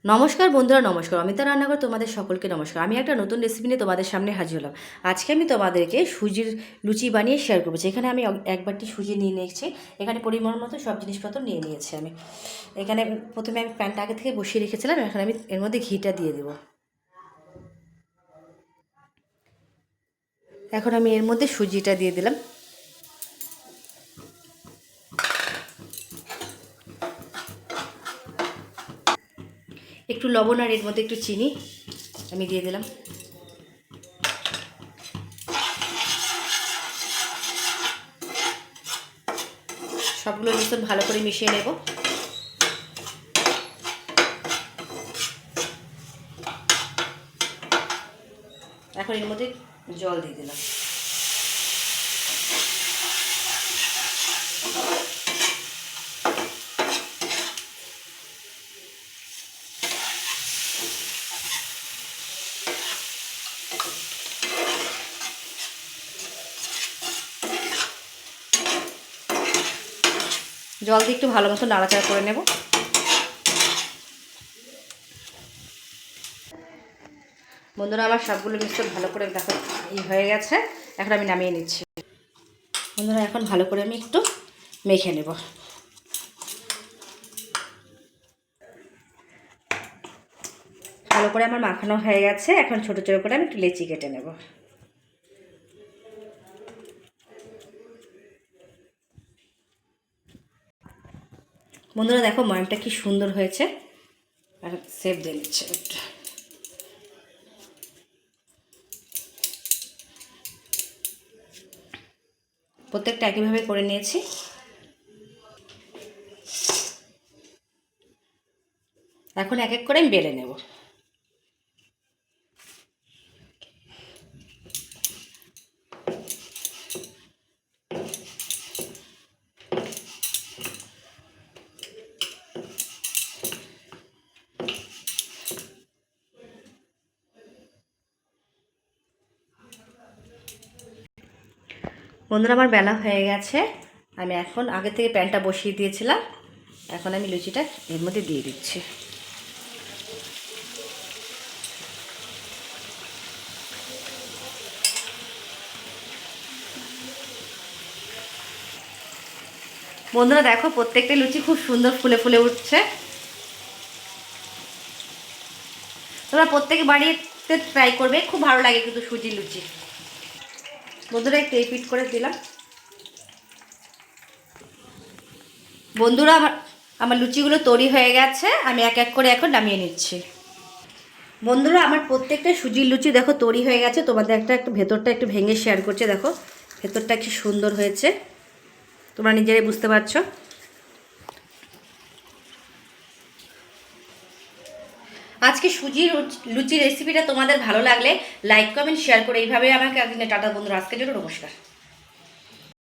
নমস্কার বন্ধুরা, নমস্কার। অমিতা রান্নাঘর তোমাদের সকলকে নমস্কার। আমি একটা নতুন রেসিপি নিয়ে তোমাদের সামনে হাজির হলাম। আজকে আমি তোমাদেরকে সুজির লুচি বানিয়ে শেয়ার করবো। এখানে আমি এক বাটি সুজি নিয়ে নিয়েছি। এখানে পরিমাণ মতো সব জিনিসপত্র নিয়ে নিয়েছি আমি। এখানে প্রথমে আমি প্যানটা আগে থেকে বসিয়ে রেখেছিলাম। এখন আমি এর মধ্যে ঘিটা দিয়ে দেবো। এখন আমি এর মধ্যে সুজিটা দিয়ে দিলাম। একটু লবণ আর এর মধ্যে একটু চিনি আমি দিয়ে দিলাম। সবগুলো মিশ্রণ ভালো করে মিশিয়ে নেব। এখন এর মধ্যে জল দিয়ে দিলাম। জল দিয়ে একটু ভালো মতো নাড়াচাড়া করে নেব। বন্ধুরা, আমার সবগুলো মিশ্রণ ভালো করে দেখো হয়ে গেছে। এখন আমি নামিয়ে নিচ্ছি। বন্ধুরা, এখন ভালো করে আমি একটু মেখে নেব। ভালো করে আমার মাখানো হয়ে গেছে। এখন ছোট ছোট করে আমি একটু লেচি কেটে নেব। বন্ধুরা দেখো, ময়ামটা কি সুন্দর হয়েছে। আর সেপ দিয়ে নিচ্ছে একটু। প্রত্যেকটা একইভাবে করে নিয়েছি। এখন এক এক করে আমি বেলে নেব। বন্ধুরা, আমার বেলা হয়ে গেছে। আমি এখন আগে থেকে প্যানটা বসিয়ে দিয়েছিলাম। এখন আমি লুচিটা এর মধ্যে দিয়ে দিচ্ছি। বন্ধুরা দেখো, প্রত্যেকটা লুচি খুব সুন্দর ফুলে ফুলে উঠছে। তোমরা প্রত্যেকে বাড়িতে ট্রাই করবে, খুব ভালো লাগে কিন্তু সুজির লুচি। বন্ধুরা একটু রিপিট করে দিলাম। বন্ধুরা, আমার লুচিগুলো তৈরি হয়ে গেছে। আমি এক এক করে এখন নামিয়ে নিচ্ছি। বন্ধুরা, আমার প্রত্যেকটা সুজির লুচি দেখো তৈরি হয়ে গেছে। তোমাদের একটু ভেতরটা একটু ভেঙে শেয়ার করছে। দেখো ভেতরটা কি সুন্দর হয়েছে, তোমরা নিজেরাই বুঝতে পারছো। আজকে সুজির লুচি রেসিপিটা তোমাদের ভালো লাগলে লাইক কমেন্ট শেয়ার করে এইভাবে আমাকে একদিনে টাটা। বন্ধুরা, আজকের জন্য নমস্কার।